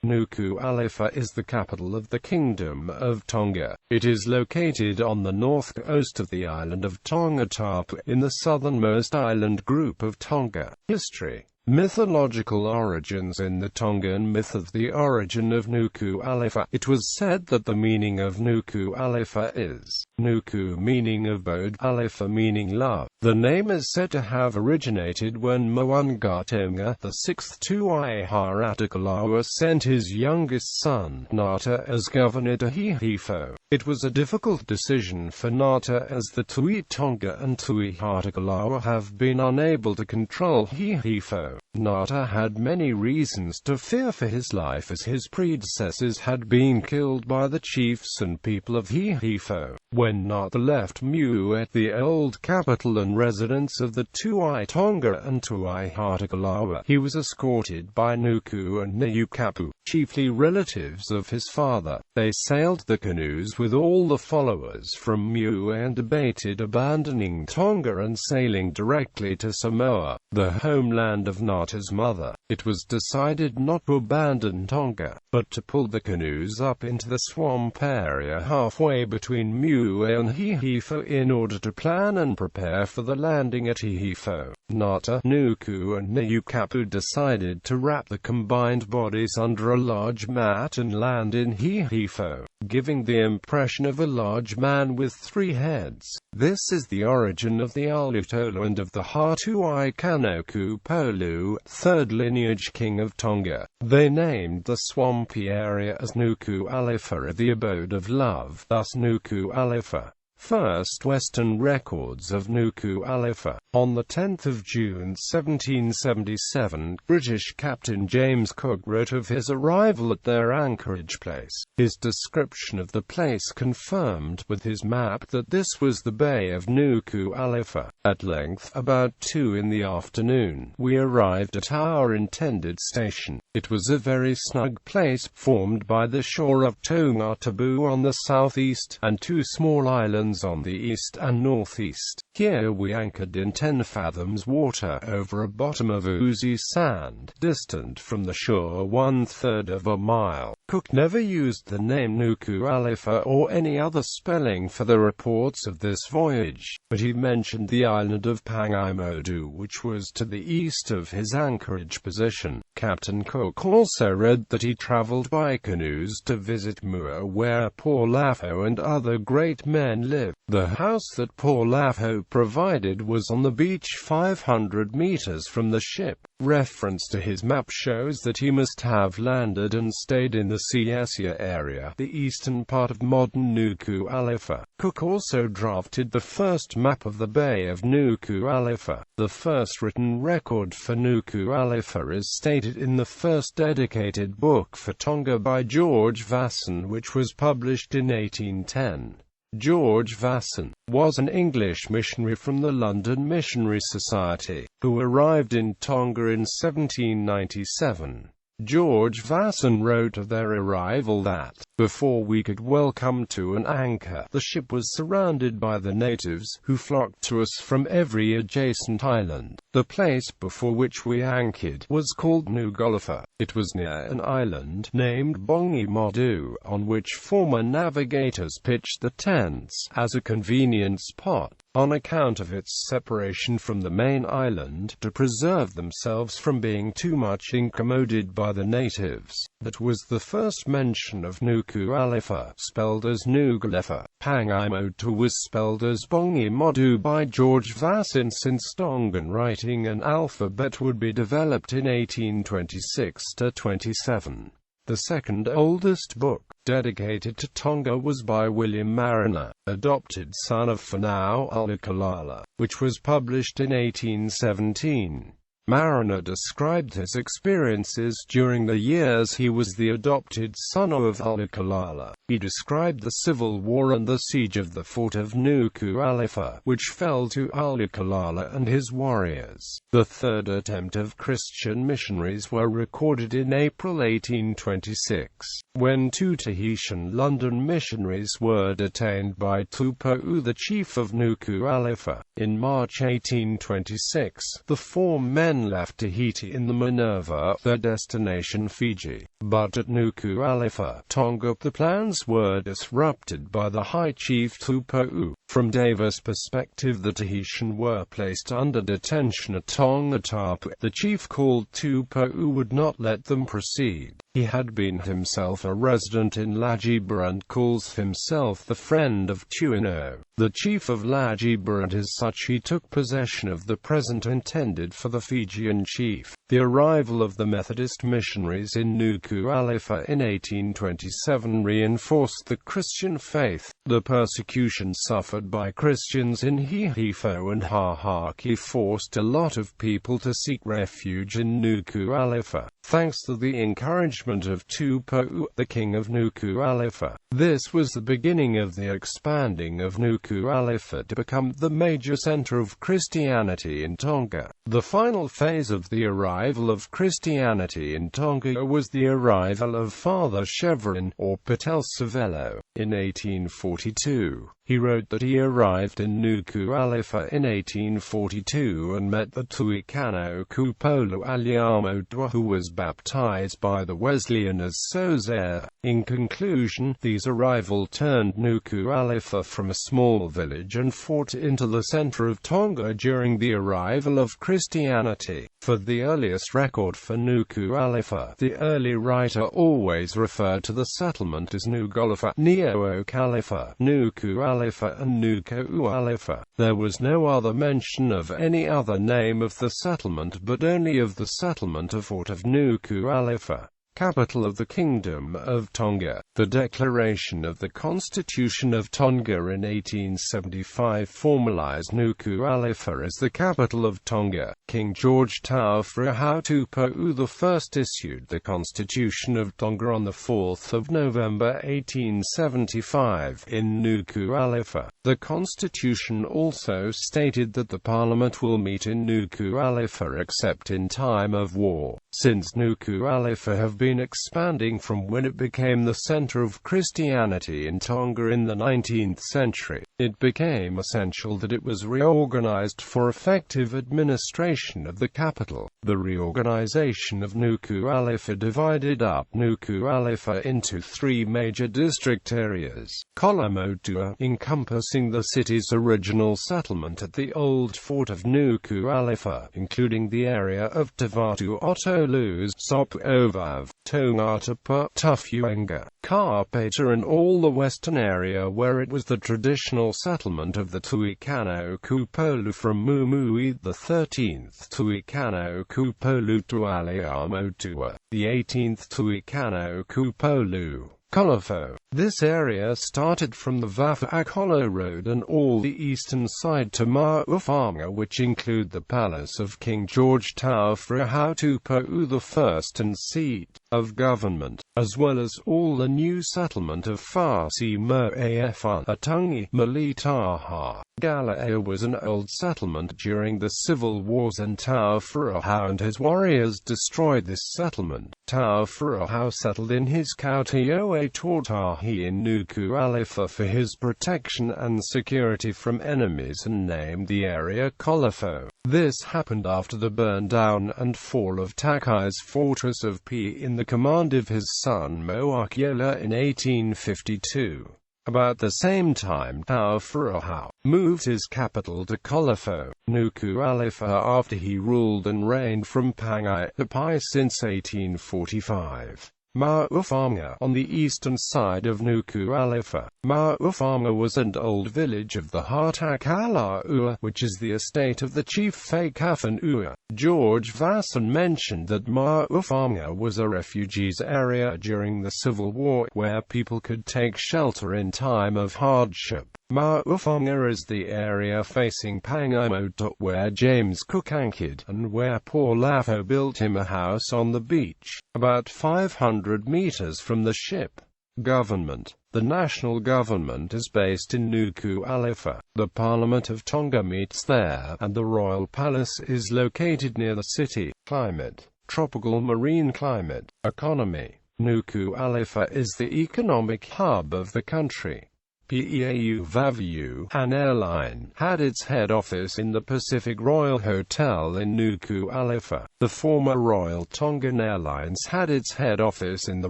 Nukuʻalofa is the capital of the Kingdom of Tonga. It is located on the north coast of the island of Tongatapu, in the southernmost island group of Tonga. History. Mythological origins. In the Tongan myth of the origin of Nukuʻalofa, it was said that the meaning of Nukuʻalofa is Nuku, meaning abode, Alofa meaning love. The name is said to have originated when Mo'ungatenga, the sixth Tuʻaiharakalawa, sent his youngest son, Ngata, as governor to Hihifo. It was a difficult decision for Ngata, as the Tui Tonga and Tui Harakalawa have been unable to control Hihifo. Ngata had many reasons to fear for his life, as his predecessors had been killed by the chiefs and people of Hihifo. When Ngata left Mu, the old capital and residence of the Tuʻai Tonga and Tuʻai Harakalawa, he was escorted by Nuku and Nukapu, chiefly relatives of his father. They sailed the canoes with all the followers from Mu and debated abandoning Tonga and sailing directly to Samoa, the homeland of Ngata's mother. It was decided not to abandon Tonga, but to pull the canoes up into the swamp area halfway between Mu and Hihifo in order to plan and prepare for the landing at Hihifo. Ngata, Nuku and Nukapu decided to wrap the combined bodies under a large mat and land in Hihifo, giving the impression of a large man with three heads. This is the origin of the Alutolo and of the Hatuai Kanoku Polu, third lineage king of Tonga. They named the swampy area as Nukuʻalofa, the abode of love, thus Nukuʻalofa. First Western records of Nukuʻalofa. On the 10th of June 1777, British Captain James Cook wrote of his arrival at their anchorage place. His description of the place confirmed with his map that this was the bay of Nukuʻalofa. At length, about 2 in the afternoon, we arrived at our intended station. It was a very snug place, formed by the shore of Tongatapu on the southeast, and 2 small islands on the east and northeast. Here we anchored in 10 fathoms water, over a bottom of oozy sand, distant from the shore 1/3 of a mile. Cook never used the name Nukuʻalofa or any other spelling for the reports of this voyage, but he mentioned the island of Pangaimodu, which was to the east of his anchorage position. Captain Cook also read that he traveled by canoes to visit Mua, where Paulafo and other great men lived. The house that Paulafo provided was on the beach 500 meters from the ship. Reference to his map shows that he must have landed and stayed in the Siasia area, the eastern part of modern Nukuʻalofa. Cook also drafted the first map of the Bay of Nukuʻalofa. The first written record for Nukuʻalofa is stated in the first dedicated book for Tonga by George Vasson, which was published in 1810. George Vasson was an English missionary from the London Missionary Society, who arrived in Tonga in 1797. George Vasson wrote of their arrival that, before we could well come to an anchor, the ship was surrounded by the natives, who flocked to us from every adjacent island. The place before which we anchored was called Nukuʻalofa. It was near an island named Bongimodu, on which former navigators pitched the tents, as a convenient spot, on account of its separation from the main island, to preserve themselves from being too much incommoded by the natives. That was the first mention of Nukuʻalofa, spelled as Nukuʻalofa. Pangaimodu was spelled as Bongimodu by George Vasson, since Tongan writing and alphabet would be developed in 1826–27. The second oldest book, dedicated to Tonga, was by William Mariner, adopted son of Whanau Ulukalala, which was published in 1817. Mariner described his experiences during the years he was the adopted son of Ulukalala. He described the Civil War and the siege of the fort of Nukuʻalofa, which fell to Ulukalala and his warriors. The third attempt of Christian missionaries were recorded in April 1826, when 2 Tahitian London missionaries were detained by Tupou, the chief of Nukuʻalofa. In March 1826, the 4 men left Tahiti in the Minerva, their destination Fiji. But at Nukuʻalofa, Tonga, the plans were disrupted by the High Chief Tupou. From Davis' perspective, the Tahitian were placed under detention at Tongatapu. The chief called Tupou would not let them proceed. He had been himself a resident in Lajiba and calls himself the friend of Tuino, the chief of Lajiba, and as such he took possession of the present intended for the Fijian chief. The arrival of the Methodist missionaries in Nukuʻalofa in 1827 reinforced the Christian faith. The persecution suffered by Christians in Hihifo and Hahaki forced a lot of people to seek refuge in Nukuʻalofa, thanks to the encouragement of Tupou, the king of Nukuʻalofa. This was the beginning of the expanding of Nukuʻalofa to become the major center of Christianity in Tonga. The final phase of the arrival of Christianity in Tonga was the arrival of Father Chevron, or Patel Savello, in 1842. He wrote that he arrived in Nukuʻalofa in 1842 and met the Tuikano Kupolu Aliamotua, who was baptized by the Wesleyan as Sozer. In conclusion, these arrival turned Nukuʻalofa from a small village and fought into the center of Tonga during the arrival of Christianity. For the earliest record for Nukuʻalofa, the early writer always referred to the settlement as Nukuʻalofa, Nukuʻalofa, Nukuʻalofa, and Nukuʻalofa. There was no other mention of any other name of the settlement but only of the settlement of Fort of Nukuʻalofa, capital of the Kingdom of Tonga. The declaration of the Constitution of Tonga in 1875 formalized Nukuʻalofa as the capital of Tonga. King George Taufrahau Tupou I issued the Constitution of Tonga on the 4th of November 1875 in Nukuʻalofa. The Constitution also stated that the Parliament will meet in Nukuʻalofa except in time of war. Since Nukuʻalofa have been expanding from when it became the center of Christianity in Tonga in the 19th century, it became essential that it was reorganized for effective administration of the capital. The reorganization of Nukuʻalofa divided up Nukuʻalofa into three major district areas. Kolomotua, encompassing the city's original settlement at the old fort of Nukuʻalofa, including the area of Tavatu Otolus, Sopovav, Tongatapu, Tufuenga, Karpata, and all the western area where it was the traditional settlement of the Tuikano Kupolu from Mumui the 13th Tuikano Kupolu to Aliamotua, the 18th Tuikano Kupolu. Kolofo. This area started from the Vafa'akolo Road and all the eastern side to Ma'uwhanga, which include the palace of King George Taufrahau Tupou I and seat of government, as well as all the new settlement of Fasi Mo'afa, Atungi, Malitaha. Gala'ea was an old settlement during the civil wars, and Taufrahau and his warriors destroyed this settlement. Taufrahau settled in his Kautioe Tortahi in Nukuʻalofa for his protection and security from enemies and named the area Kolofo. This happened after the burn down and fall of Takai's fortress of Pi in the command of his son Mo'akiela in 1852. About the same time, Taufrahau moved his capital to Kolofo, Nukuʻalofa, after he ruled and reigned from Pangai to Pai since 1845. Ma'uwhanga, on the eastern side of Nukuʻalofa. Ma'uwhanga was an old village of the Hatakalaua, which is the estate of the chief Whakawhanua. George Vasson mentioned that Ma'uwhanga was a refugees area during the Civil War, where people could take shelter in time of hardship. Ma'uwhanga is the area facing Pangaimota where James Cook anchored, and where Paul Lafo built him a house on the beach, about 500 meters from the ship. Government. The national government is based in Nukuʻalofa. The Parliament of Tonga meets there, and the Royal Palace is located near the city. Climate. Tropical marine climate. Economy. Nukuʻalofa is the economic hub of the country. Nukuʻalofa, an airline, had its head office in the Pacific Royal Hotel in Nukuʻalofa. The former Royal Tongan Airlines had its head office in the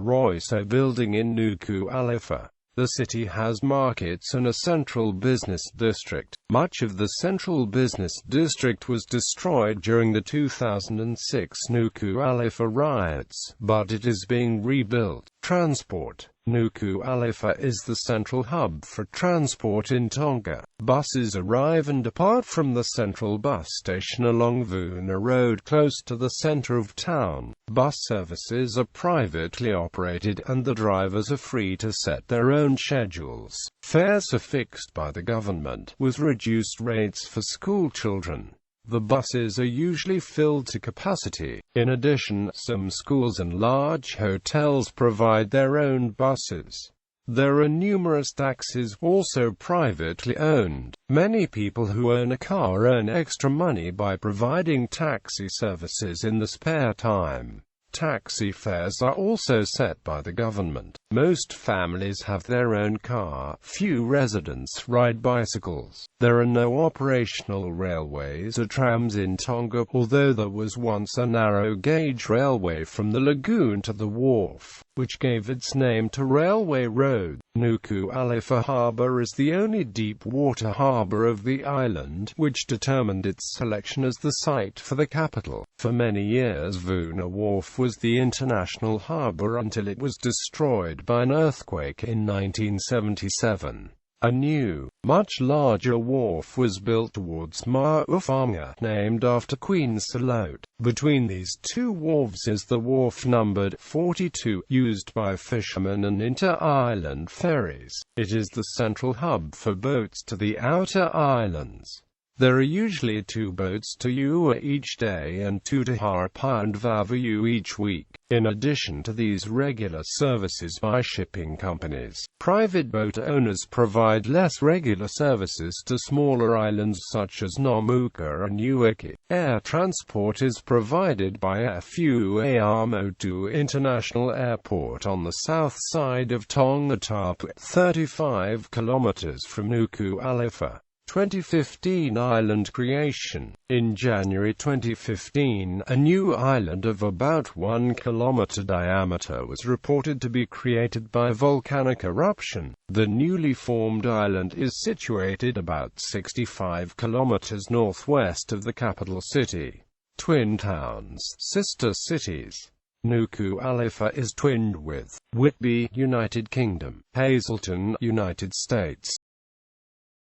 Roiso building in Nukuʻalofa. The city has markets and a central business district. Much of the central business district was destroyed during the 2006 Nukuʻalofa riots, but it is being rebuilt. Transport. Nukuʻalofa is the central hub for transport in Tonga. Buses arrive and depart from the central bus station along Vuna Road close to the center of town. Bus services are privately operated and the drivers are free to set their own schedules. Fares are fixed by the government, with reduced rates for school children. The buses are usually filled to capacity. In addition, some schools and large hotels provide their own buses. There are numerous taxis, also privately owned. Many people who own a car earn extra money by providing taxi services in the spare time. Taxi fares are also set by the government. Most families have their own car. Few residents ride bicycles. There are no operational railways or trams in Tonga, although there was once a narrow-gauge railway from the lagoon to the wharf, which gave its name to Railway Road. Nukuʻalofa Harbour is the only deep-water harbour of the island, which determined its selection as the site for the capital. For many years Vuna Wharf was the international harbour until it was destroyed by an earthquake in 1977. A new, much larger wharf was built towards Ma'uwhanga, named after Queen Salote. Between these two wharves is the wharf numbered 42, used by fishermen and inter-island ferries. It is the central hub for boats to the outer islands. There are usually 2 boats to Ua each day and 2 to Harapa and Vavayu each week. In addition to these regular services by shipping companies, private boat owners provide less regular services to smaller islands such as Nomuka and Uiki. Air transport is provided by Fuayamotu International Airport on the south side of Tongatapu, 35 kilometers from Nukuʻalofa. 2015 island creation. In January 2015, a new island of about 1 kilometer diameter was reported to be created by volcanic eruption. The newly formed island is situated about 65 kilometers northwest of the capital city. Twin towns, sister cities. Nukuʻalofa is twinned with Whitby, United Kingdom, Hazleton, United States,